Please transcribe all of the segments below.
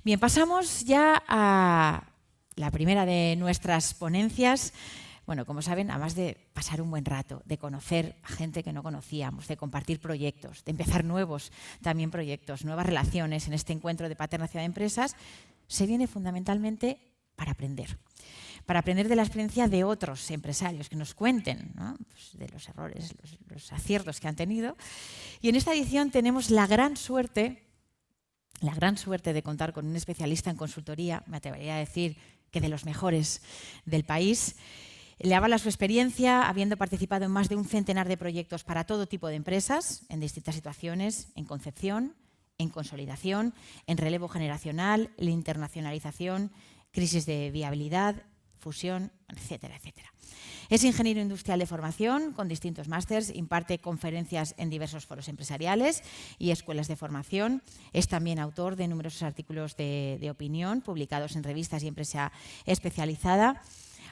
Bien, pasamos ya a la primera de nuestras ponencias. Bueno, como saben, además de pasar un buen rato, de conocer a gente que no conocíamos, de compartir proyectos, de empezar nuevos también proyectos, nuevas relaciones en este encuentro de Paterna Ciudad de Empresas, se viene fundamentalmente para aprender. Para aprender de la experiencia de otros empresarios que nos cuenten, ¿no? Pues de los errores, los aciertos que han tenido. Y en esta edición tenemos la gran suerte de contar con un especialista en consultoría, me atrevería a decir que de los mejores del país. Le avala su experiencia, habiendo participado en más de un centenar de proyectos para todo tipo de empresas, en distintas situaciones, en concepción, en consolidación, en relevo generacional, en internacionalización, crisis de viabilidad, fusión, etcétera, etcétera. Es ingeniero industrial de formación, con distintos másters, imparte conferencias en diversos foros empresariales y escuelas de formación. Es también autor de numerosos artículos de opinión publicados en revistas y en prensa especializada.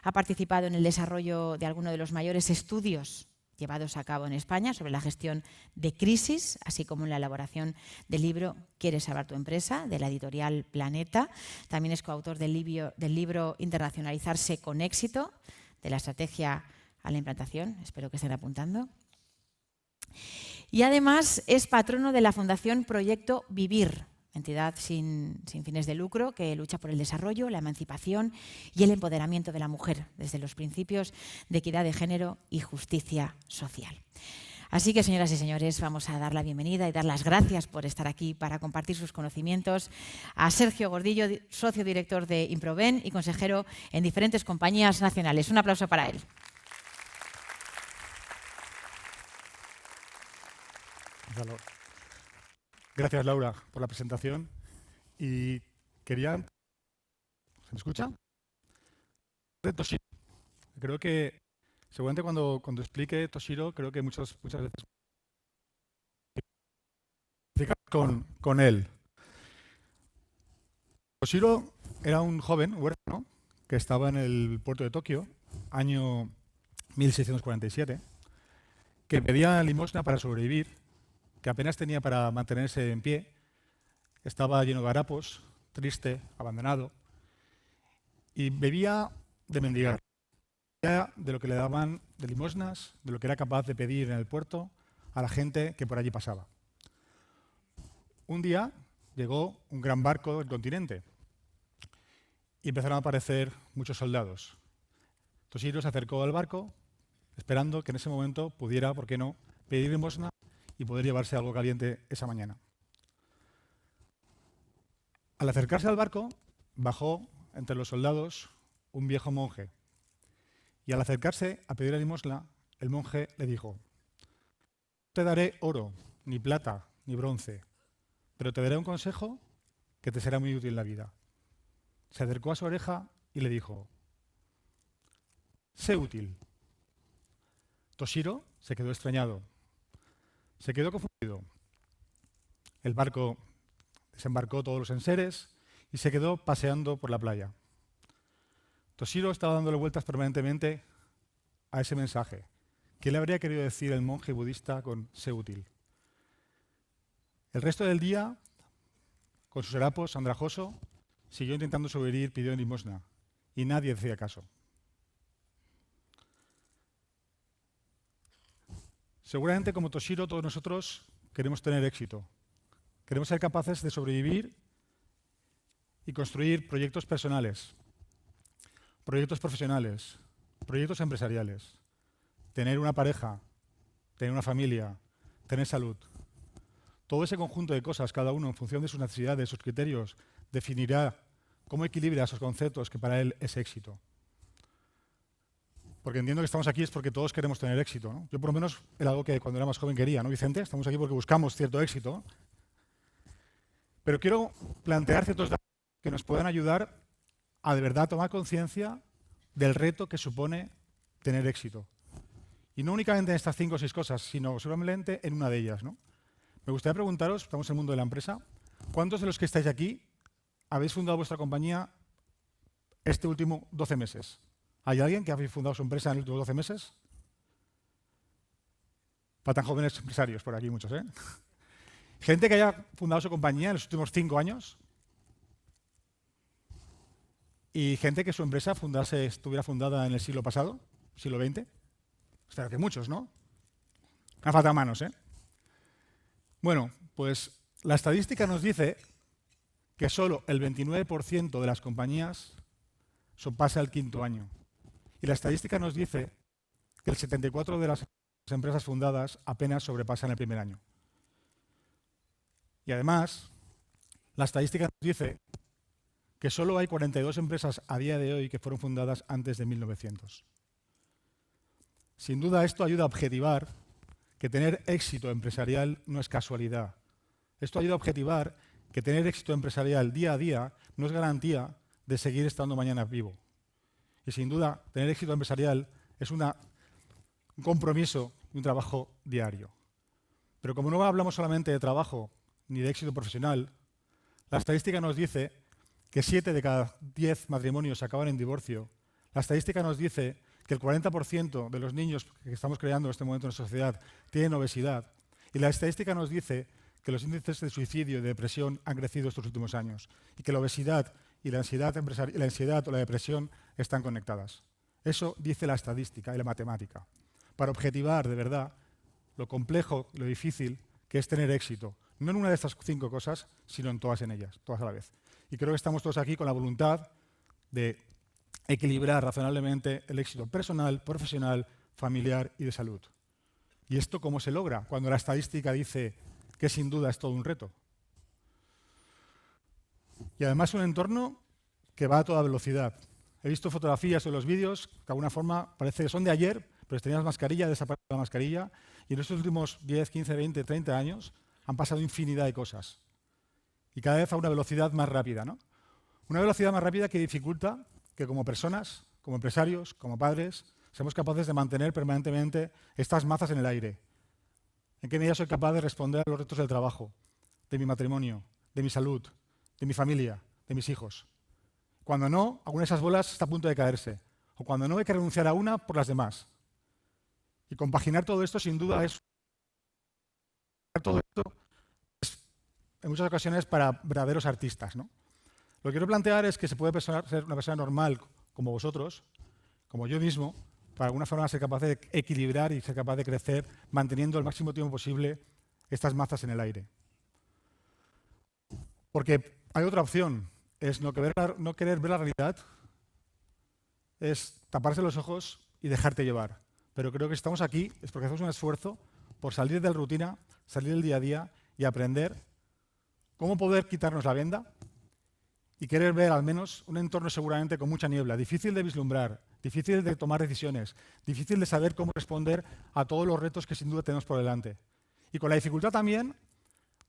Ha participado en el desarrollo de algunos de los mayores estudios llevados a cabo en España sobre la gestión de crisis, así como en la elaboración del libro ¿Quieres salvar tu empresa?, de la editorial Planeta. También es coautor del libro Internacionalizarse con éxito, de la estrategia a la implantación. Espero que estén apuntando. Y además es patrono de la Fundación Proyecto Vivir, entidad sin fines de lucro que lucha por el desarrollo, la emancipación y el empoderamiento de la mujer desde los principios de equidad de género y justicia social. Así que, señoras y señores, vamos a dar la bienvenida y dar las gracias por estar aquí para compartir sus conocimientos a Sergio Gordillo, socio director de Improven y consejero en diferentes compañías nacionales. Un aplauso para él. Gracias, Laura, por la presentación. Y quería... ¿Se me escucha? Toshiro. Creo que, seguramente cuando explique Toshiro, creo que muchas veces con él. Toshiro era un joven huérfano que estaba en el puerto de Tokio, año 1647, que pedía limosna para sobrevivir, que apenas tenía para mantenerse en pie, estaba lleno de harapos, triste, abandonado, y bebía de mendigar, de lo que le daban de limosnas, de lo que era capaz de pedir en el puerto a la gente que por allí pasaba. Un día llegó un gran barco del continente y empezaron a aparecer muchos soldados. Toshiro se acercó al barco esperando que en ese momento pudiera, ¿por qué no?, pedir limosna y poder llevarse algo caliente esa mañana. Al acercarse al barco, bajó entre los soldados un viejo monje. Y al acercarse a pedir limosna, el monje le dijo: no te daré oro, ni plata, ni bronce, pero te daré un consejo que te será muy útil en la vida. Se acercó a su oreja y le dijo: sé útil. Toshiro se quedó extrañado, se quedó confundido. El barco desembarcó todos los enseres y se quedó paseando por la playa. Toshiro estaba dándole vueltas permanentemente a ese mensaje. ¿Qué le habría querido decir el monje budista con sé útil? El resto del día, con sus harapos andrajoso, siguió intentando sobrevivir pidiendo limosna y nadie hacía caso. Seguramente, como Toshiro, todos nosotros queremos tener éxito. Queremos ser capaces de sobrevivir y construir proyectos personales, proyectos profesionales, proyectos empresariales, tener una pareja, tener una familia, tener salud. Todo ese conjunto de cosas, cada uno en función de sus necesidades, sus criterios, definirá cómo equilibra esos conceptos que para él es éxito. Porque entiendo que estamos aquí es porque todos queremos tener éxito, ¿no? Yo por lo menos era algo que cuando era más joven quería, ¿no, Vicente? Estamos aquí porque buscamos cierto éxito. Pero quiero plantear ciertos datos que nos puedan ayudar a de verdad tomar conciencia del reto que supone tener éxito. Y no únicamente en estas 5 o 6 cosas, sino solamente en una de ellas, ¿no? Me gustaría preguntaros, estamos en el mundo de la empresa, ¿cuántos de los que estáis aquí habéis fundado vuestra compañía este último 12 meses? ¿Hay alguien que habéis fundado su empresa en los últimos 12 meses? Faltan jóvenes empresarios por aquí, muchos, ¿eh? ¿Gente que haya fundado su compañía en los últimos 5 años? y gente que su empresa estuviera fundada en el siglo pasado, siglo XX. Espero que muchos, ¿no? Me faltan manos, ¿eh? Bueno, pues la estadística nos dice que solo el 29% de las compañías pasa el quinto año. Y la estadística nos dice que el 74% de las empresas fundadas apenas sobrepasan el primer año. Y además, la estadística nos dice que solo hay 42 empresas a día de hoy que fueron fundadas antes de 1900. Sin duda, esto ayuda a objetivar que tener éxito empresarial no es casualidad. Esto ayuda a objetivar que tener éxito empresarial día a día no es garantía de seguir estando mañana vivo. Y sin duda, tener éxito empresarial es un compromiso y un trabajo diario. Pero como no hablamos solamente de trabajo ni de éxito profesional, la estadística nos dice que 7 de cada 10 matrimonios acaban en divorcio. La estadística nos dice que el 40% de los niños que estamos creando en este momento en la sociedad tienen obesidad. Y la estadística nos dice que los índices de suicidio y de depresión han crecido estos últimos años y que la obesidad y la ansiedad o la depresión están conectadas. Eso dice la estadística y la matemática. Para objetivar de verdad lo complejo, lo difícil que es tener éxito, no en una de estas 5 cosas, sino en todas ellas, todas a la vez. Y creo que estamos todos aquí con la voluntad de equilibrar razonablemente el éxito personal, profesional, familiar y de salud. ¿Y esto cómo se logra? Cuando la estadística dice que sin duda es todo un reto. Y además un entorno que va a toda velocidad. He visto fotografías o los vídeos que de alguna forma parece que son de ayer, pero tenías mascarilla, desapareció la mascarilla, y en estos últimos 10, 15, 20, 30 años han pasado infinidad de cosas. Y cada vez a una velocidad más rápida, ¿no? Una velocidad más rápida que dificulta que como personas, como empresarios, como padres, seamos capaces de mantener permanentemente estas mazas en el aire. ¿En qué medida soy capaz de responder a los retos del trabajo, de mi matrimonio, de mi salud, de mi familia, de mis hijos? Cuando no, alguna de esas bolas está a punto de caerse. O cuando no, hay que renunciar a una por las demás. Y compaginar todo esto, sin duda, es en muchas ocasiones para verdaderos artistas, ¿no? Lo que quiero plantear es que se puede ser una persona normal como vosotros, como yo mismo, para alguna forma ser capaz de equilibrar y ser capaz de crecer manteniendo el máximo tiempo posible estas mazas en el aire. Porque hay otra opción, es no querer ver la realidad, es taparse los ojos y dejarte llevar. Pero creo que si estamos aquí es porque hacemos un esfuerzo por salir de la rutina, salir del día a día y aprender cómo poder quitarnos la venda y querer ver al menos un entorno seguramente con mucha niebla, difícil de vislumbrar, difícil de tomar decisiones, difícil de saber cómo responder a todos los retos que sin duda tenemos por delante. Y con la dificultad también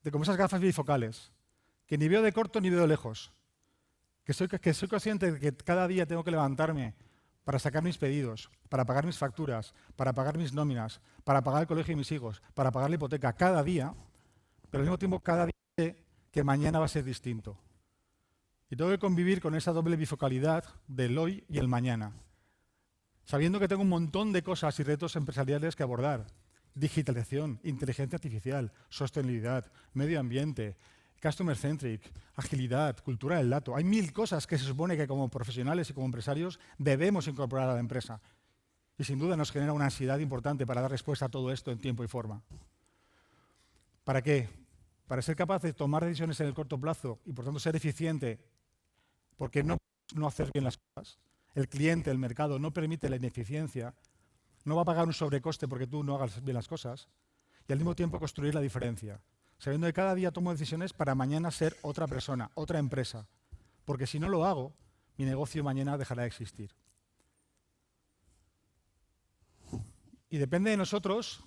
de como esas gafas bifocales, que ni veo de corto ni veo de lejos, que soy consciente de que cada día tengo que levantarme para sacar mis pedidos, para pagar mis facturas, para pagar mis nóminas, para pagar el colegio de mis hijos, para pagar la hipoteca cada día, pero al mismo tiempo cada día sé que mañana va a ser distinto. Y tengo que convivir con esa doble bifocalidad del hoy y el mañana, sabiendo que tengo un montón de cosas y retos empresariales que abordar. Digitalización, inteligencia artificial, sostenibilidad, medio ambiente, customer centric, agilidad, cultura del dato. Hay 1000 cosas que se supone que como profesionales y como empresarios debemos incorporar a la empresa. Y sin duda nos genera una ansiedad importante para dar respuesta a todo esto en tiempo y forma. ¿Para qué? Para ser capaz de tomar decisiones en el corto plazo y por tanto ser eficiente, porque no hacer bien las cosas. El cliente, el mercado no permite la ineficiencia, no va a pagar un sobrecoste porque tú no hagas bien las cosas y al mismo tiempo construir la diferencia, sabiendo que cada día tomo decisiones para mañana ser otra persona, otra empresa, porque si no lo hago, mi negocio mañana dejará de existir. Y depende de nosotros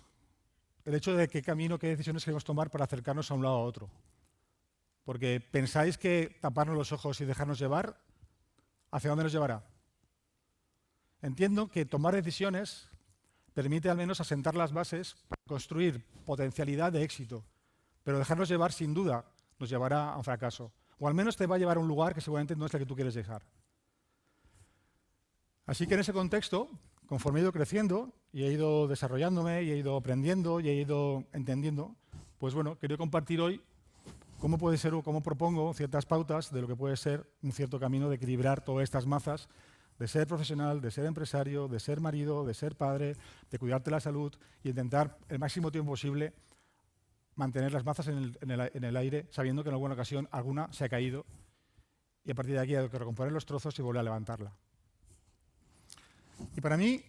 el hecho de qué camino, qué decisiones queremos tomar para acercarnos a un lado a otro. Porque pensáis que taparnos los ojos y dejarnos llevar, ¿hacia dónde nos llevará? Entiendo que tomar decisiones permite al menos asentar las bases para construir potencialidad de éxito, pero dejarnos llevar sin duda nos llevará a un fracaso, o al menos te va a llevar a un lugar que seguramente no es el que tú quieres dejar. Así que en ese contexto, conforme he ido creciendo y he ido desarrollándome y he ido aprendiendo y he ido entendiendo, pues bueno, quería compartir hoy cómo puede ser o cómo propongo ciertas pautas de lo que puede ser un cierto camino de equilibrar todas estas mazas de ser profesional, de ser empresario, de ser marido, de ser padre, de cuidarte la salud y intentar el máximo tiempo posible mantener las mazas en el aire, sabiendo que en alguna ocasión alguna se ha caído y a partir de aquí hay que recomponer los trozos y volver a levantarla. Y para mí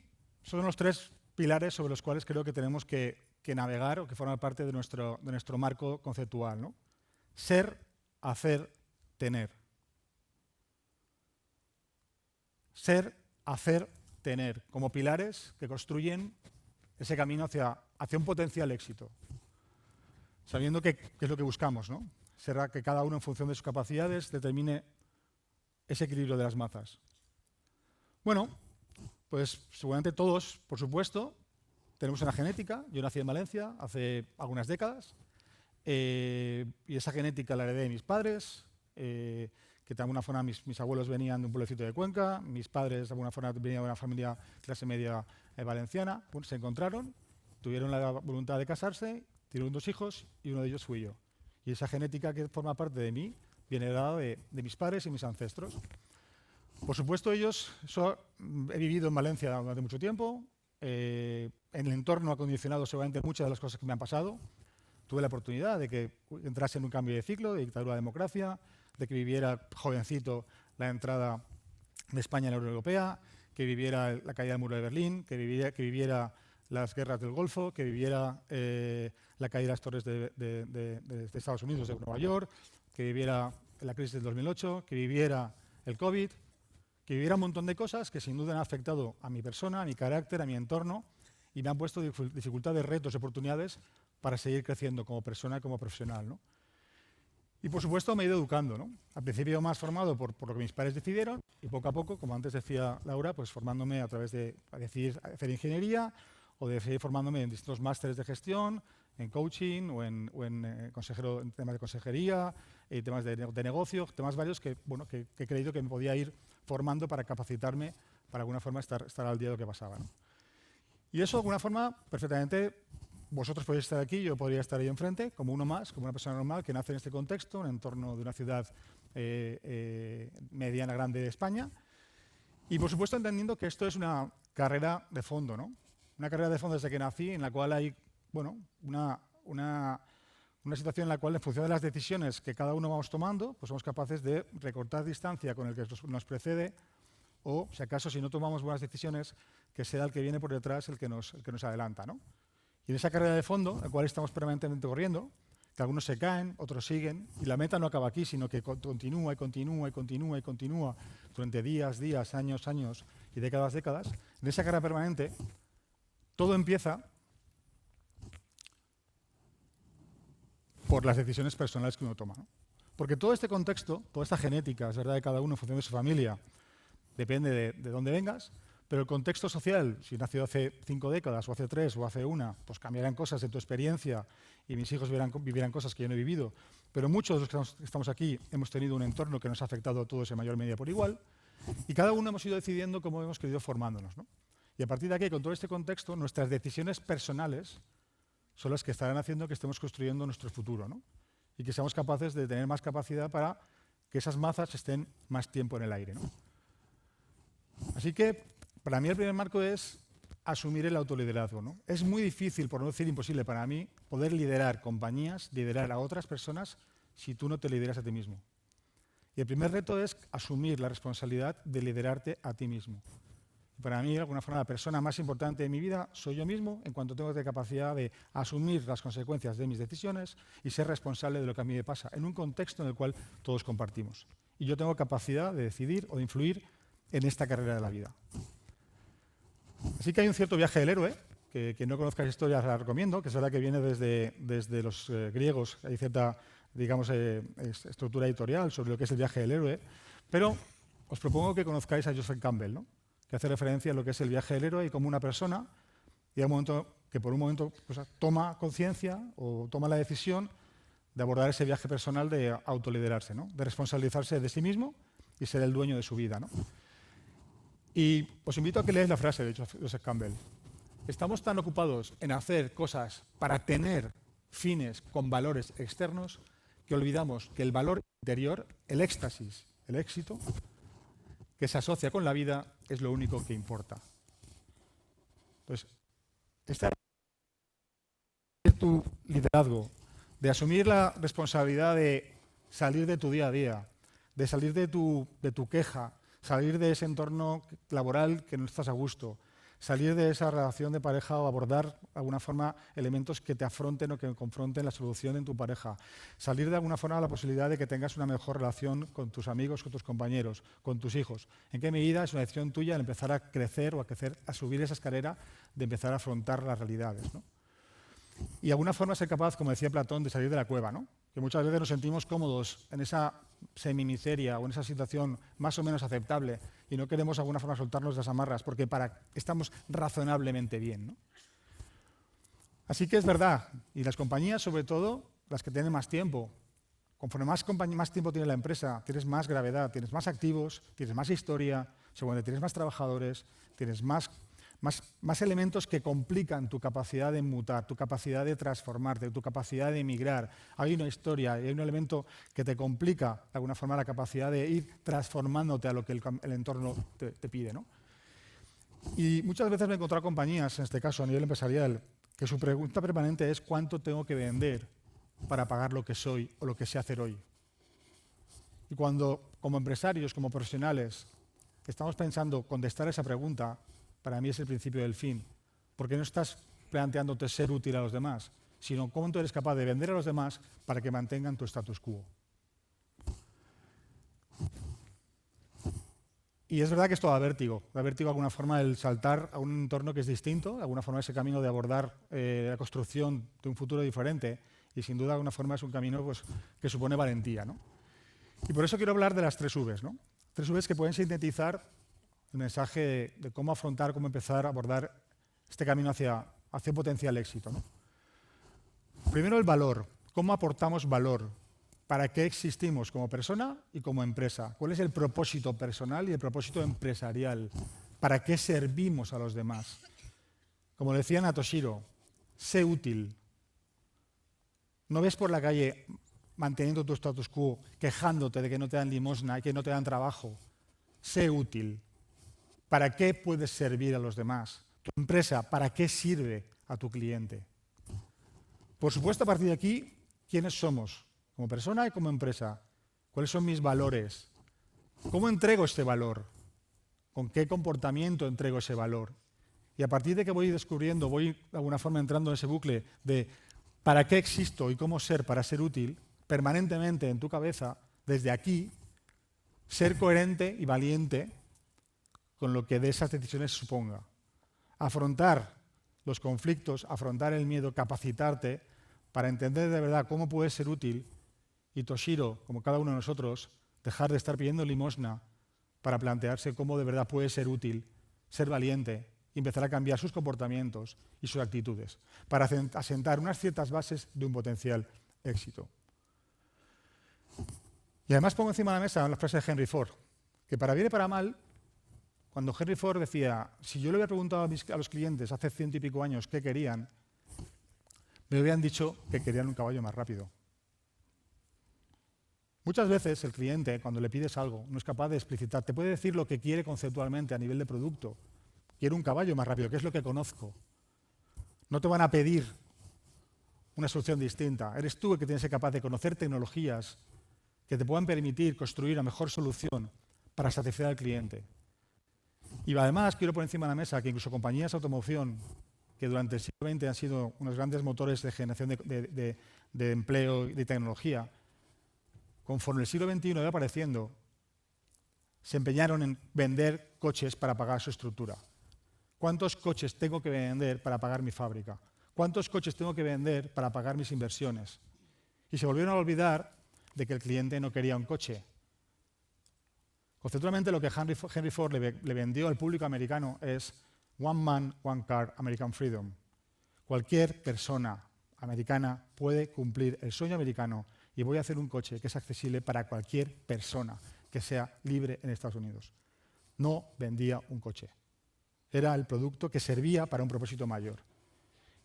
son los tres pilares sobre los cuales creo que tenemos que navegar o que forman parte de nuestro marco conceptual, ¿no? Ser, hacer, tener. Ser, hacer, tener, como pilares que construyen ese camino hacia un potencial éxito. Sabiendo que es lo que buscamos, ¿no? Será que cada uno en función de sus capacidades determine ese equilibrio de las mazas. Bueno, pues seguramente todos, por supuesto, tenemos una genética. Yo nací en Valencia hace algunas décadas y esa genética la heredé de mis padres, que de alguna forma mis abuelos venían de un pueblecito de Cuenca, mis padres de alguna forma venían de una familia clase media valenciana, se encontraron, tuvieron la voluntad de casarse, tuvieron 2 hijos y uno de ellos fui yo. Y esa genética que forma parte de mí viene dada de mis padres y mis ancestros. Por supuesto, he vivido en Valencia durante mucho tiempo, en el entorno acondicionado seguramente muchas de las cosas que me han pasado. Tuve la oportunidad de que entrase en un cambio de ciclo, de dictadura a democracia, de que viviera jovencito la entrada de España en la Unión Europea, que viviera la caída del muro de Berlín, que viviera las guerras del Golfo, que viviera la caída de las torres de Estados Unidos, de Nueva York, que viviera la crisis del 2008, que viviera el COVID, que viviera un montón de cosas que sin duda han afectado a mi persona, a mi carácter, a mi entorno y me han puesto dificultades, retos y oportunidades para seguir creciendo como persona y como profesional, ¿no? Y por supuesto me he ido educando, ¿no? Al principio más formado por lo que mis padres decidieron y poco a poco, como antes decía Laura, pues formándome a través de decidir hacer ingeniería o de seguir formándome en distintos másteres de gestión, en coaching o en temas de consejería, temas de negocio, temas varios que he creído que me podía ir formando para capacitarme para de alguna forma estar al día de lo que pasaba, ¿no? Y eso de alguna forma perfectamente vosotros podéis estar aquí, yo podría estar ahí enfrente, como uno más, como una persona normal que nace en este contexto, en el entorno de una ciudad mediana, grande de España. Y por supuesto entendiendo que esto es una carrera de fondo, ¿no? Una carrera de fondo desde que nací, en la cual hay una situación en la cual, en función de las decisiones que cada uno vamos tomando, pues somos capaces de recortar distancia con el que nos precede o, si acaso, si no tomamos buenas decisiones, que sea el que viene por detrás el que nos adelanta, ¿no? Y en esa carrera de fondo, en la cual estamos permanentemente corriendo, que algunos se caen, otros siguen, y la meta no acaba aquí, sino que continúa y continúa y continúa y continúa durante días, años y décadas. En esa carrera permanente, todo empieza por las decisiones personales que uno toma, ¿no? Porque todo este contexto, toda esta genética, es verdad de cada uno en función de su familia, depende de dónde vengas, pero el contexto social, si nació hace 5 décadas, o hace 3, o hace 1, pues cambiarán cosas en tu experiencia y mis hijos vivirán cosas que yo no he vivido. Pero muchos de los que estamos aquí hemos tenido un entorno que nos ha afectado a todos en mayor medida por igual, y cada uno hemos ido decidiendo cómo hemos querido formándonos, ¿no? Y a partir de aquí, con todo este contexto, nuestras decisiones personales son las que estarán haciendo que estemos construyendo nuestro futuro, ¿no? Y que seamos capaces de tener más capacidad para que esas mazas estén más tiempo en el aire, ¿no? Así que, para mí el primer marco es asumir el autoliderazgo, ¿no? Es muy difícil, por no decir imposible para mí, poder liderar compañías, liderar a otras personas, si tú no te lideras a ti mismo. Y el primer reto es asumir la responsabilidad de liderarte a ti mismo. Para mí, de alguna forma, la persona más importante de mi vida soy yo mismo, en cuanto tengo la capacidad de asumir las consecuencias de mis decisiones y ser responsable de lo que a mí me pasa, en un contexto en el cual todos compartimos. Y yo tengo capacidad de decidir o de influir en esta carrera de la vida. Así que hay un cierto viaje del héroe, que no conozca la historia la recomiendo, que es verdad que viene desde los griegos, hay cierta, digamos, estructura editorial sobre lo que es el viaje del héroe, pero os propongo que conozcáis a Joseph Campbell, ¿no? Que hace referencia a lo que es el viaje del héroe y como una persona llega un momento que por un momento pues, toma conciencia o toma la decisión de abordar ese viaje personal de autoliderarse, ¿no? De responsabilizarse de sí mismo y ser el dueño de su vida, ¿no? Y os invito a que leáis la frase de Joseph Campbell. Estamos tan ocupados en hacer cosas para tener fines con valores externos que olvidamos que el valor interior, el éxtasis, el éxito, que se asocia con la vida, es lo único que importa. Entonces, este es tu liderazgo, de asumir la responsabilidad de salir de tu día a día, de salir de tu queja, salir de ese entorno laboral que no estás a gusto, salir de esa relación de pareja o abordar de alguna forma elementos que te afronten o que confronten la solución en tu pareja, salir de alguna forma la posibilidad de que tengas una mejor relación con tus amigos, con tus compañeros, con tus hijos. ¿En qué medida es una decisión tuya el empezar a crecer o a subir esa escalera de empezar a afrontar las realidades, ¿no? Y de alguna forma ser capaz, como decía Platón, de salir de la cueva, ¿no? Que muchas veces nos sentimos cómodos en esa semimiseria o en esa situación más o menos aceptable y no queremos de alguna forma soltarnos las amarras porque estamos razonablemente bien, ¿no? Así que es verdad, y las compañías, sobre todo las que tienen más tiempo, conforme más tiempo tiene la empresa, tienes más gravedad, tienes más activos, tienes más historia, seguramente tienes más trabajadores, tienes más elementos que complican tu capacidad de mutar, tu capacidad de transformarte, tu capacidad de emigrar. Hay una historia y hay un elemento que te complica de alguna forma la capacidad de ir transformándote a lo que el entorno te pide, ¿no? Y muchas veces me he encontrado compañías, en este caso a nivel empresarial, que su pregunta permanente es ¿cuánto tengo que vender para pagar lo que soy o lo que sé hacer hoy? Y cuando, como empresarios, como profesionales, estamos pensando contestar esa pregunta, para mí es el principio del fin, porque no estás planteándote ser útil a los demás, sino cómo tú eres capaz de vender a los demás para que mantengan tu status quo. Y es verdad que esto da vértigo de alguna forma el saltar a un entorno que es distinto, de alguna forma ese camino de abordar la construcción de un futuro diferente, y sin duda de alguna forma es un camino pues, que supone valentía, ¿no? Y por eso quiero hablar de las 3 Vs, ¿no? 3 Vs que pueden sintetizar el mensaje de cómo afrontar, cómo empezar a abordar este camino hacia potencial éxito, ¿no? Primero el valor. ¿Cómo aportamos valor? ¿Para qué existimos como persona y como empresa? ¿Cuál es el propósito personal y el propósito empresarial? ¿Para qué servimos a los demás? Como decía Toshiro, sé útil. No ves por la calle manteniendo tu status quo, quejándote de que no te dan limosna y que no te dan trabajo. Sé útil. ¿Para qué puedes servir a los demás? Tu empresa, ¿para qué sirve a tu cliente? Por supuesto, a partir de aquí, ¿quiénes somos? Como persona y como empresa. ¿Cuáles son mis valores? ¿Cómo entrego este valor? ¿Con qué comportamiento entrego ese valor? Y a partir de que voy descubriendo, voy de alguna forma entrando en ese bucle de ¿para qué existo y cómo ser para ser útil? Permanentemente en tu cabeza, desde aquí, ser coherente y valiente con lo que de esas decisiones suponga. Afrontar los conflictos, afrontar el miedo, capacitarte para entender de verdad cómo puedes ser útil y Toshiro, como cada uno de nosotros, dejar de estar pidiendo limosna para plantearse cómo de verdad puede ser útil, ser valiente y empezar a cambiar sus comportamientos y sus actitudes para asentar unas ciertas bases de un potencial éxito. Y además pongo encima de la mesa la frase de Henry Ford, que para bien y para mal, cuando Henry Ford decía, si yo le hubiera preguntado a los clientes hace 100 y pico años qué querían, me hubieran dicho que querían un caballo más rápido. Muchas veces el cliente, cuando le pides algo, no es capaz de explicitar. Te puede decir lo que quiere conceptualmente a nivel de producto. Quiero un caballo más rápido, que es lo que conozco. No te van a pedir una solución distinta. Eres tú el que tienes que ser capaz de conocer tecnologías que te puedan permitir construir una mejor solución para satisfacer al cliente. Y además quiero poner encima de la mesa que incluso compañías de automoción que durante el siglo XX han sido unos grandes motores de generación de empleo y de tecnología, conforme el siglo XXI iba apareciendo, se empeñaron en vender coches para pagar su estructura. ¿Cuántos coches tengo que vender para pagar mi fábrica? ¿Cuántos coches tengo que vender para pagar mis inversiones? Y se volvieron a olvidar de que el cliente no quería un coche. Conceptualmente lo que Henry Ford le vendió al público americano es One Man, One Car, American Freedom. Cualquier persona americana puede cumplir el sueño americano y voy a hacer un coche que es accesible para cualquier persona que sea libre en Estados Unidos. No vendía un coche. Era el producto que servía para un propósito mayor.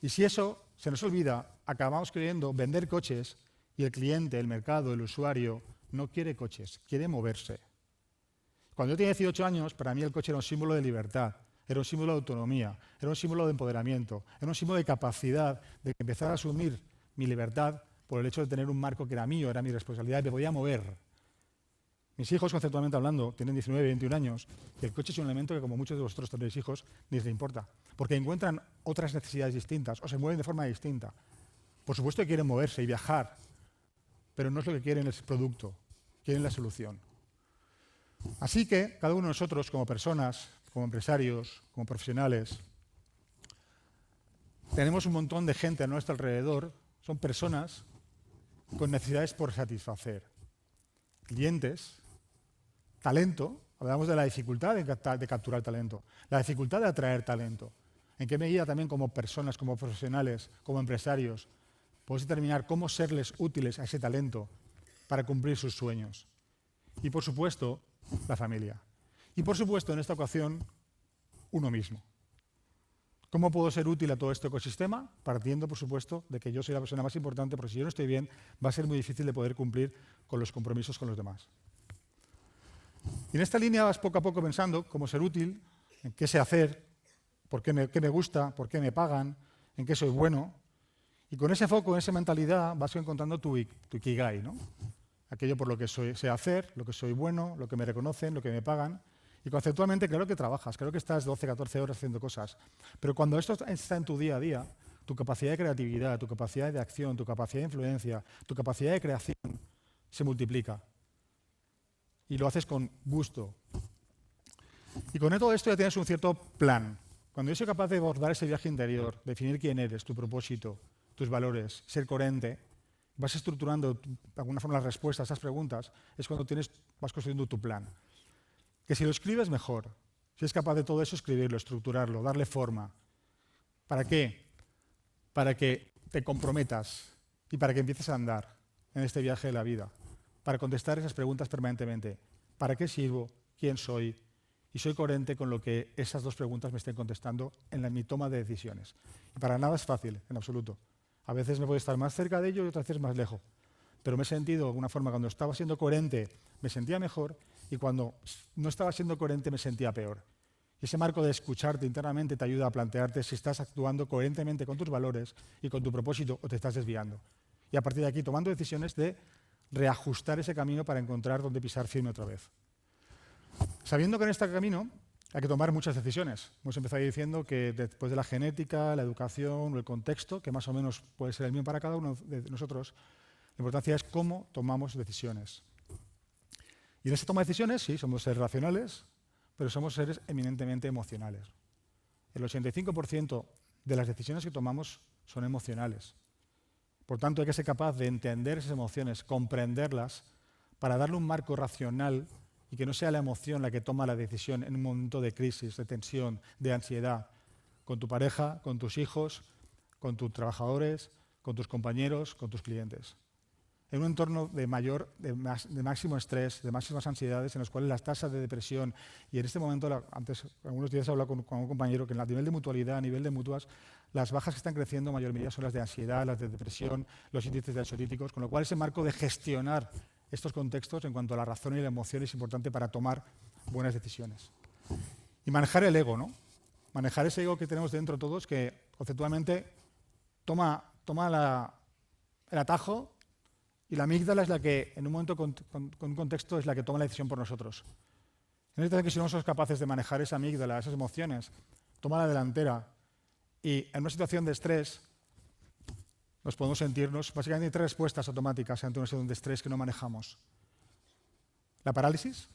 Y si eso se nos olvida, acabamos queriendo vender coches Y el cliente, el mercado, el usuario, no quiere coches, quiere moverse. Cuando yo tenía 18 años, para mí el coche era un símbolo de libertad, era un símbolo de autonomía, era un símbolo de empoderamiento, era un símbolo de capacidad de empezar a asumir mi libertad por el hecho de tener un marco que era mío, era mi responsabilidad, me podía mover. Mis hijos, conceptualmente hablando, tienen 19 y 21 años, y el coche es un elemento que, como muchos de vosotros tenéis hijos, ni les importa, porque encuentran otras necesidades distintas o se mueven de forma distinta. Por supuesto que quieren moverse y viajar, pero no es lo que quieren el producto, quieren la solución. Así que cada uno de nosotros, como personas, como empresarios, como profesionales, tenemos un montón de gente a nuestro alrededor, son personas con necesidades por satisfacer. Clientes, talento, hablamos de la dificultad de capturar talento, la dificultad de atraer talento. ¿En qué medida también como personas, como profesionales, como empresarios, podemos determinar cómo serles útiles a ese talento para cumplir sus sueños? Y por supuesto, la familia. Y por supuesto, en esta ocasión, uno mismo. ¿Cómo puedo ser útil a todo este ecosistema? Partiendo, por supuesto, de que yo soy la persona más importante, porque si yo no estoy bien, va a ser muy difícil de poder cumplir con los compromisos con los demás. Y en esta línea vas poco a poco pensando cómo ser útil, en qué sé hacer, qué me gusta, por qué me pagan, en qué soy bueno. Y con ese foco, esa mentalidad, vas encontrando tu ikigai, ¿no? Aquello por lo que sé hacer, lo que soy bueno, lo que me reconocen, lo que me pagan. Y conceptualmente, claro que trabajas, claro que estás 12, 14 horas haciendo cosas. Pero cuando esto está en tu día a día, tu capacidad de creatividad, tu capacidad de acción, tu capacidad de influencia, tu capacidad de creación se multiplica. Y lo haces con gusto. Y con todo esto ya tienes un cierto plan. Cuando yo soy capaz de abordar ese viaje interior, definir quién eres, tu propósito, tus valores, ser coherente, vas estructurando de alguna forma las respuestas a esas preguntas, es cuando vas construyendo tu plan. Que si lo escribes, mejor. Si es capaz de todo eso, escribirlo, estructurarlo, darle forma. ¿Para qué? Para que te comprometas y para que empieces a andar en este viaje de la vida. Para contestar esas preguntas permanentemente. ¿Para qué sirvo? ¿Quién soy? Y soy coherente con lo que esas dos preguntas me estén contestando en mi toma de decisiones. Y para nada es fácil, en absoluto. A veces me puedo estar más cerca de ello y otras veces más lejos. Pero me he sentido, de alguna forma, cuando estaba siendo coherente, me sentía mejor, y cuando no estaba siendo coherente, me sentía peor. Y ese marco de escucharte internamente te ayuda a plantearte si estás actuando coherentemente con tus valores y con tu propósito o te estás desviando. Y a partir de aquí, tomando decisiones de reajustar ese camino para encontrar dónde pisar firme otra vez. Sabiendo que en este camino hay que tomar muchas decisiones. Hemos empezado diciendo que después de la genética, la educación o el contexto, que más o menos puede ser el mismo para cada uno de nosotros, la importancia es cómo tomamos decisiones. Y en esta toma de decisiones, sí, somos seres racionales, pero somos seres eminentemente emocionales. El 85% de las decisiones que tomamos son emocionales. Por tanto, hay que ser capaz de entender esas emociones, comprenderlas, para darle un marco racional y que no sea la emoción la que toma la decisión en un momento de crisis, de tensión, de ansiedad, con tu pareja, con tus hijos, con tus trabajadores, con tus compañeros, con tus clientes. En un entorno de máximo estrés, de máximas ansiedades, en los cuales las tasas de depresión, y en este momento, antes, algunos días he hablado con un compañero que a nivel de mutualidad, a nivel de mutuas, las bajas que están creciendo en mayor medida son las de ansiedad, las de depresión, los índices de ansiolíticos, con lo cual ese marco de gestionar estos contextos en cuanto a la razón y la emoción es importante para tomar buenas decisiones. Y manejar el ego, ¿no? Manejar ese ego que tenemos dentro todos, que conceptualmente toma el atajo, y la amígdala es la que, en un momento con un contexto, es la que toma la decisión por nosotros. En este caso, que si no somos capaces de manejar esa amígdala, esas emociones, toma la delantera, y en una situación de estrés, nos podemos sentirnos, básicamente hay 3 respuestas automáticas ante una situación de estrés que no manejamos. La parálisis,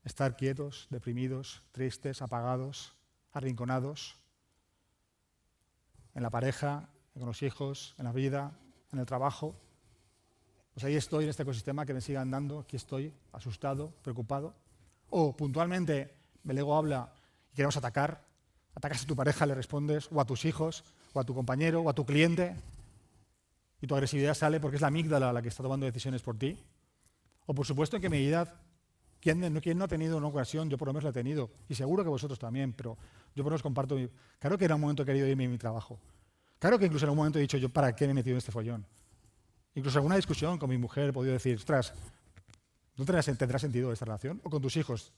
estar quietos, deprimidos, tristes, apagados, arrinconados, en la pareja, con los hijos, en la vida, en el trabajo. Pues ahí estoy en este ecosistema que me sigue andando, aquí estoy, asustado, preocupado. O puntualmente el ego habla y queremos atacar, atacas a tu pareja, le respondes, o a tus hijos, o a tu compañero, o a tu cliente, y tu agresividad sale porque es la amígdala la que está tomando decisiones por ti. O por supuesto en qué medida, ¿quién no ha tenido una ocasión? Yo por lo menos la he tenido, y seguro que vosotros también, pero yo por lo menos comparto, claro que era un momento que he querido irme a mi trabajo. Claro que incluso en un momento he dicho yo, ¿para qué me he metido en este follón? Incluso alguna discusión con mi mujer he podido decir, ostras, ¿no tendrá sentido esta relación? O con tus hijos.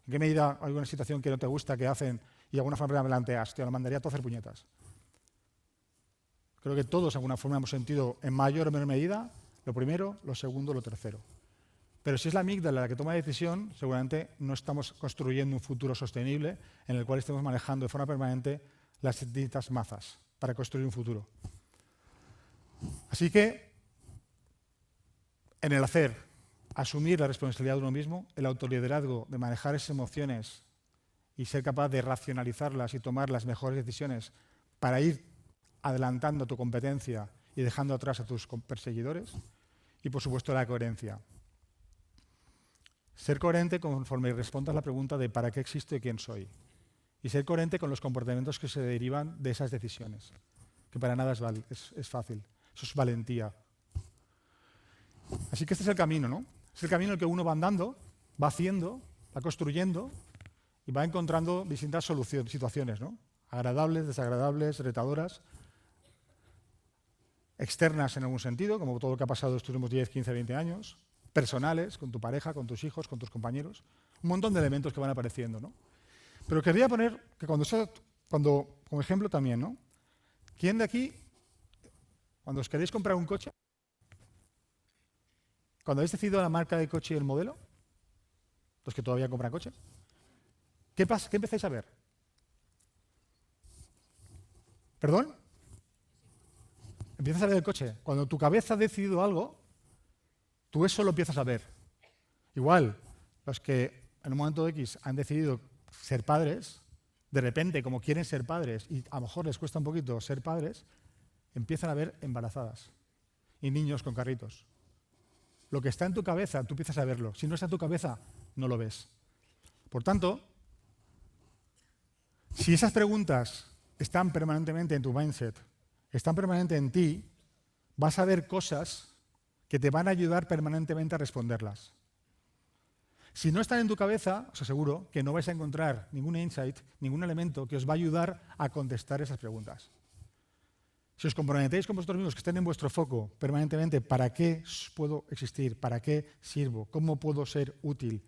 ¿En qué medida hay alguna situación que no te gusta, que hacen, y de alguna forma me planteas, te lo mandaría a todo hacer puñetas? Creo que todos de alguna forma hemos sentido en mayor o menor medida lo primero, lo segundo, lo tercero. Pero si es la amígdala la que toma la decisión, seguramente no estamos construyendo un futuro sostenible en el cual estemos manejando de forma permanente las distintas mazas para construir un futuro. Así que, en el hacer, asumir la responsabilidad de uno mismo, el autoliderazgo de manejar esas emociones y ser capaz de racionalizarlas y tomar las mejores decisiones para ir adelantando tu competencia y dejando atrás a tus perseguidores. Y, por supuesto, la coherencia. Ser coherente conforme respondas la pregunta de ¿para qué existo y quién soy? Y ser coherente con los comportamientos que se derivan de esas decisiones, que para nada es fácil. Eso es valentía. Así que este es el camino, ¿no? Es el camino en el que uno va andando, va haciendo, va construyendo y va encontrando distintas situaciones, ¿no? Agradables, desagradables, retadoras, externas en algún sentido, como todo lo que ha pasado estos últimos 10, 15, 20 años, personales, con tu pareja, con tus hijos, con tus compañeros, un montón de elementos que van apareciendo, ¿no? Pero querría poner que como ejemplo también, ¿no? ¿Quién de aquí, cuando os queréis comprar un coche, cuando habéis decidido la marca de coche y el modelo, los que todavía compran coche, ¿qué pasa? ¿Qué empezáis a ver? ¿Perdón? Empiezas a ver el coche. Cuando tu cabeza ha decidido algo, tú eso lo empiezas a ver. Igual, los que en un momento X han decidido ser padres, de repente, como quieren ser padres, y a lo mejor les cuesta un poquito ser padres, empiezan a ver embarazadas y niños con carritos. Lo que está en tu cabeza, tú empiezas a verlo. Si no está en tu cabeza, no lo ves. Por tanto, si esas preguntas están permanentemente en tu mindset, están permanentemente en ti, vas a ver cosas que te van a ayudar permanentemente a responderlas. Si no están en tu cabeza, os aseguro que no vais a encontrar ningún insight, ningún elemento que os va a ayudar a contestar esas preguntas. Si os comprometéis con vosotros mismos, que estén en vuestro foco permanentemente, ¿para qué puedo existir? ¿Para qué sirvo? ¿Cómo puedo ser útil?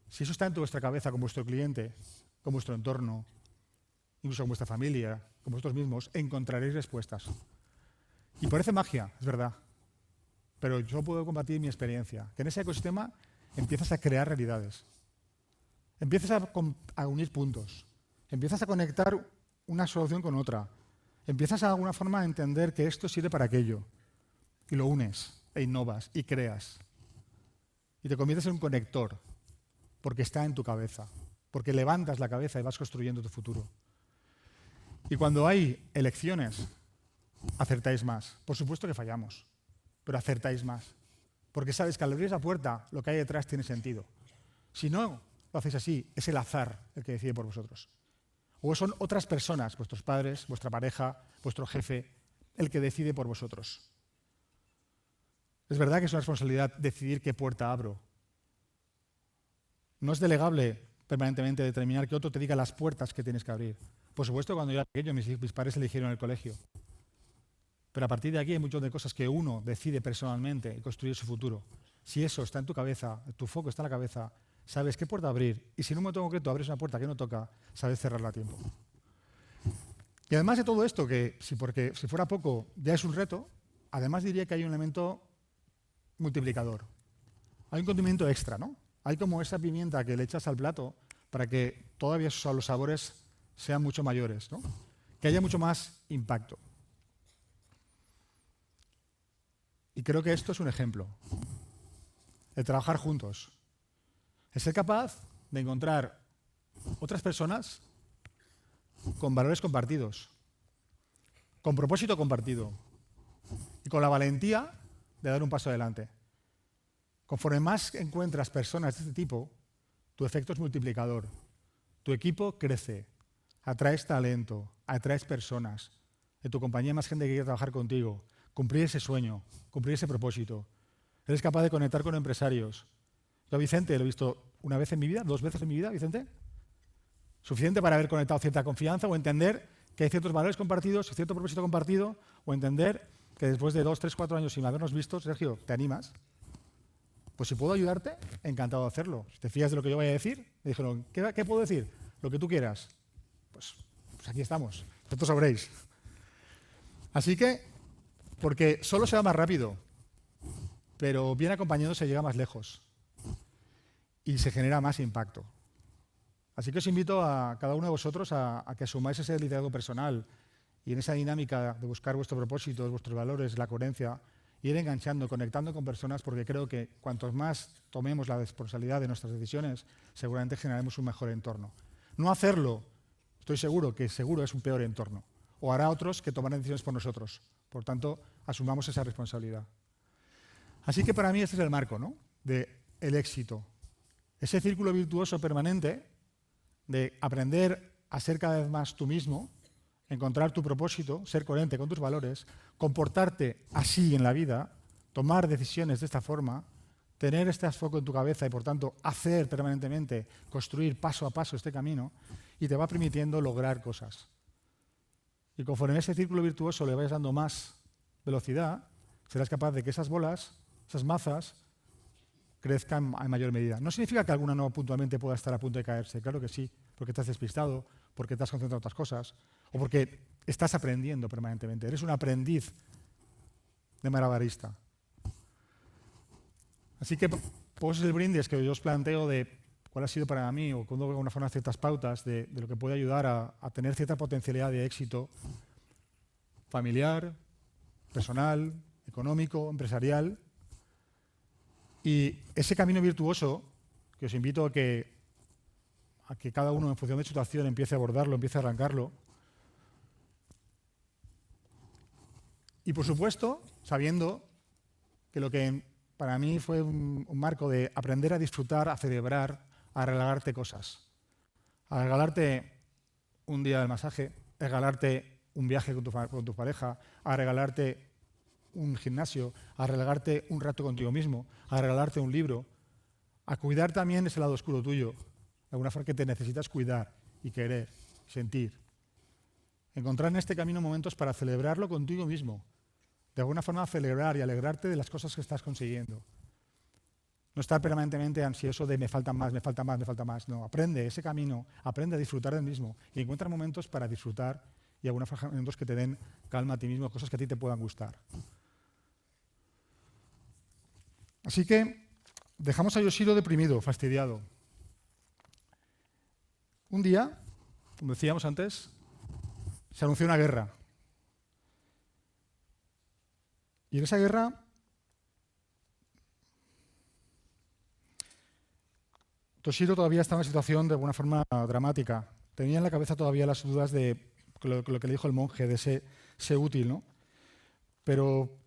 Si eso está en vuestra cabeza con vuestro cliente, con vuestro entorno, incluso con vuestra familia, con vosotros mismos, encontraréis respuestas. Y parece magia, es verdad. Pero yo puedo compartir mi experiencia, que en ese ecosistema empiezas a crear realidades. Empiezas a unir puntos. Empiezas a conectar una solución con otra. Empiezas de alguna forma a entender que esto sirve para aquello. Y lo unes, e innovas, y creas. Y te conviertes en un conector, porque está en tu cabeza. Porque levantas la cabeza y vas construyendo tu futuro. Y cuando hay elecciones, acertáis más. Por supuesto que fallamos, pero acertáis más. Porque sabes que al abrir esa puerta, lo que hay detrás tiene sentido. Si no lo hacéis así, es el azar el que decide por vosotros. O son otras personas, vuestros padres, vuestra pareja, vuestro jefe, el que decide por vosotros. Es verdad que es una responsabilidad decidir qué puerta abro. No es delegable permanentemente determinar que otro te diga las puertas que tienes que abrir. Por supuesto, cuando yo era pequeño, mis padres eligieron el colegio. Pero a partir de aquí hay muchas de cosas que uno decide personalmente y construir su futuro. Si eso está en tu cabeza, tu foco está en la cabeza, sabes qué puerta abrir. Y si en un momento concreto abres una puerta que no toca, sabes cerrarla a tiempo. Y además de todo esto, que si fuera poco ya es un reto, además diría que hay un elemento multiplicador. Hay un condimento extra, ¿no? Hay como esa pimienta que le echas al plato para que todavía los sabores sean mucho mayores, ¿no? Que haya mucho más impacto. Y creo que esto es un ejemplo. El trabajar juntos. El ser capaz de encontrar otras personas con valores compartidos, con propósito compartido y con la valentía de dar un paso adelante. Conforme más encuentras personas de este tipo, tu efecto es multiplicador. Tu equipo crece, atraes talento, atraes personas. De tu compañía hay más gente que quiere trabajar contigo, cumplir ese sueño, cumplir ese propósito. Eres capaz de conectar con empresarios. Yo a Vicente lo he visto una vez en mi vida, 2 veces en mi vida, Vicente. Suficiente para haber conectado cierta confianza o entender que hay ciertos valores compartidos, cierto propósito compartido, o entender que después de 2, 3, 4 años sin habernos visto, Sergio, ¿te animas? Pues si puedo ayudarte, encantado de hacerlo. Si te fías de lo que yo voy a decir, me dijeron, ¿qué puedo decir? Lo que tú quieras. Pues aquí estamos, vosotros sabréis. Así que, porque solo se va más rápido, pero bien acompañado se llega más lejos y se genera más impacto. Así que os invito a cada uno de vosotros a que asumáis ese liderazgo personal y en esa dinámica de buscar vuestros propósitos, vuestros valores, la coherencia, ir enganchando, conectando con personas, porque creo que cuantos más tomemos la responsabilidad de nuestras decisiones, seguramente generaremos un mejor entorno. No hacerlo, estoy seguro que seguro es un peor entorno. O hará otros que tomarán decisiones por nosotros. Por tanto, asumamos esa responsabilidad. Así que para mí este es el marco, ¿no?, del éxito. Ese círculo virtuoso permanente de aprender a ser cada vez más tú mismo, encontrar tu propósito, ser coherente con tus valores, comportarte así en la vida, tomar decisiones de esta forma, tener este foco en tu cabeza y, por tanto, hacer permanentemente, construir paso a paso este camino, y te va permitiendo lograr cosas. Y conforme a ese círculo virtuoso le vayas dando más velocidad, serás capaz de que esas bolas, esas mazas, crezcan en mayor medida. No significa que alguna no puntualmente pueda estar a punto de caerse, claro que sí, porque te has despistado, porque te has concentrado en otras cosas, o porque estás aprendiendo permanentemente. Eres un aprendiz de malabarista. Así que, pues el brindis que yo os planteo de cuál ha sido para mí, o cuando de alguna forma ciertas pautas de lo que puede ayudar a tener cierta potencialidad de éxito familiar, personal, económico, empresarial. Y ese camino virtuoso, que os invito a que cada uno, en función de su situación, empiece a abordarlo, empiece a arrancarlo. Y, por supuesto, sabiendo que lo que para mí fue un marco de aprender a disfrutar, a celebrar, a regalarte cosas. A regalarte un día del masaje, a regalarte un viaje con tu pareja, a regalarte un gimnasio, a regalarte un rato contigo mismo, a regalarte un libro, a cuidar también ese lado oscuro tuyo, de alguna forma que te necesitas cuidar y querer, sentir. Encontrar en este camino momentos para celebrarlo contigo mismo, de alguna forma celebrar y alegrarte de las cosas que estás consiguiendo. No estar permanentemente ansioso de me falta más, me falta más, me falta más. No, aprende ese camino, aprende a disfrutar del mismo y encuentra momentos para disfrutar y algunos momentos que te den calma a ti mismo, cosas que a ti te puedan gustar. Así que dejamos a Yoshiro deprimido, fastidiado. Un día, como decíamos antes, se anunció una guerra. Y en esa guerra Toshiro todavía estaba en una situación de alguna forma dramática. Tenía en la cabeza todavía las dudas de lo que le dijo el monje, de ser útil, ¿no? Pero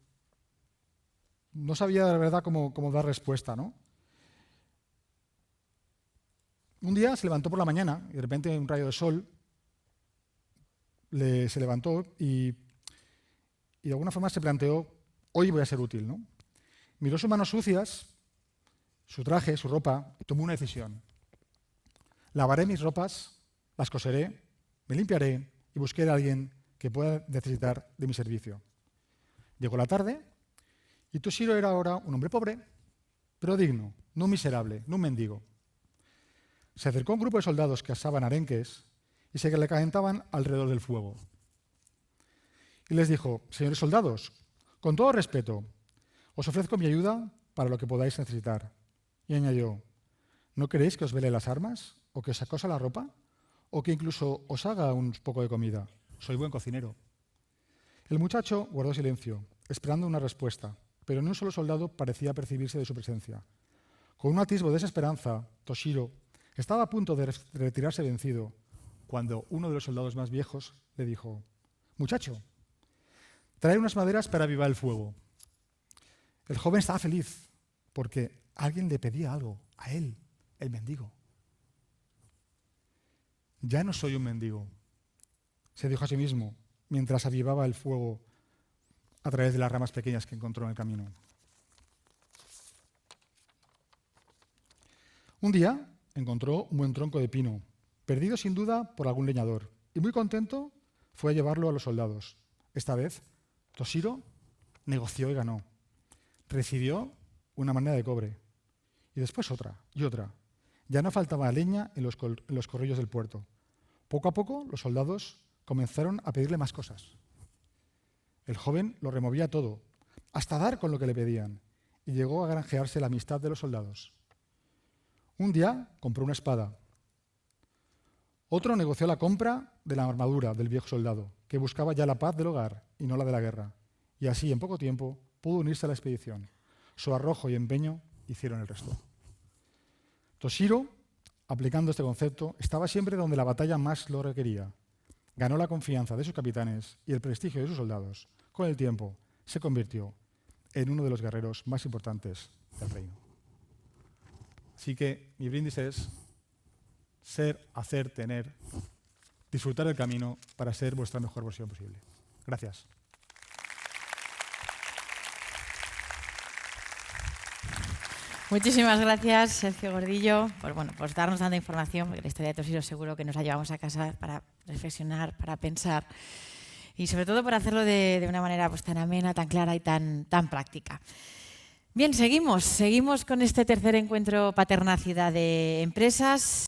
no sabía de verdad cómo dar respuesta, ¿no? Un día se levantó por la mañana y de repente un rayo de sol se levantó y de alguna forma se planteó, hoy voy a ser útil, ¿no? Miró sus manos sucias, su traje, su ropa, y tomó una decisión. Lavaré mis ropas, las coseré, me limpiaré y busqué a alguien que pueda necesitar de mi servicio. Llegó la tarde y Toshiro era ahora un hombre pobre, pero digno, no un miserable, no un mendigo. Se acercó a un grupo de soldados que asaban arenques y se le calentaban alrededor del fuego. Y les dijo, señores soldados, con todo respeto, os ofrezco mi ayuda para lo que podáis necesitar. Y añadió, ¿no queréis que os vele las armas? ¿O que os acosa la ropa? ¿O que incluso os haga un poco de comida? Soy buen cocinero. El muchacho guardó silencio, esperando una respuesta, pero ni un solo soldado parecía percibirse de su presencia. Con un atisbo de desesperanza, Toshiro estaba a punto de retirarse vencido, cuando uno de los soldados más viejos le dijo, muchacho, trae unas maderas para avivar el fuego. El joven estaba feliz, porque alguien le pedía algo, a él, el mendigo. Ya no soy un mendigo, se dijo a sí mismo, mientras avivaba el fuego a través de las ramas pequeñas que encontró en el camino. Un día encontró un buen tronco de pino, perdido sin duda por algún leñador, y muy contento fue a llevarlo a los soldados. Esta vez, Toshiro negoció y ganó. Recibió una moneda de cobre y después otra y otra. Ya no faltaba leña en los corrillos del puerto. Poco a poco los soldados comenzaron a pedirle más cosas. El joven lo removía todo, hasta dar con lo que le pedían, y llegó a granjearse la amistad de los soldados. Un día compró una espada. Otro negoció la compra de la armadura del viejo soldado, que buscaba ya la paz del hogar y no la de la guerra. Y así, en poco tiempo, pudo unirse a la expedición. Su arrojo y empeño hicieron el resto. Toshiro, aplicando este concepto, estaba siempre donde la batalla más lo requería. Ganó la confianza de sus capitanes y el prestigio de sus soldados. Con el tiempo, se convirtió en uno de los guerreros más importantes del reino. Así que mi brindis es ser, hacer, tener, disfrutar del camino para ser vuestra mejor versión posible. Gracias. Muchísimas gracias, Sergio Gordillo, por darnos tanta información, porque la historia de Toshiro seguro que nos la llevamos a casa para reflexionar, para pensar y sobre todo por hacerlo de una manera pues, tan amena, tan clara y tan práctica. Bien, seguimos con este tercer encuentro Paternacidad de Empresas.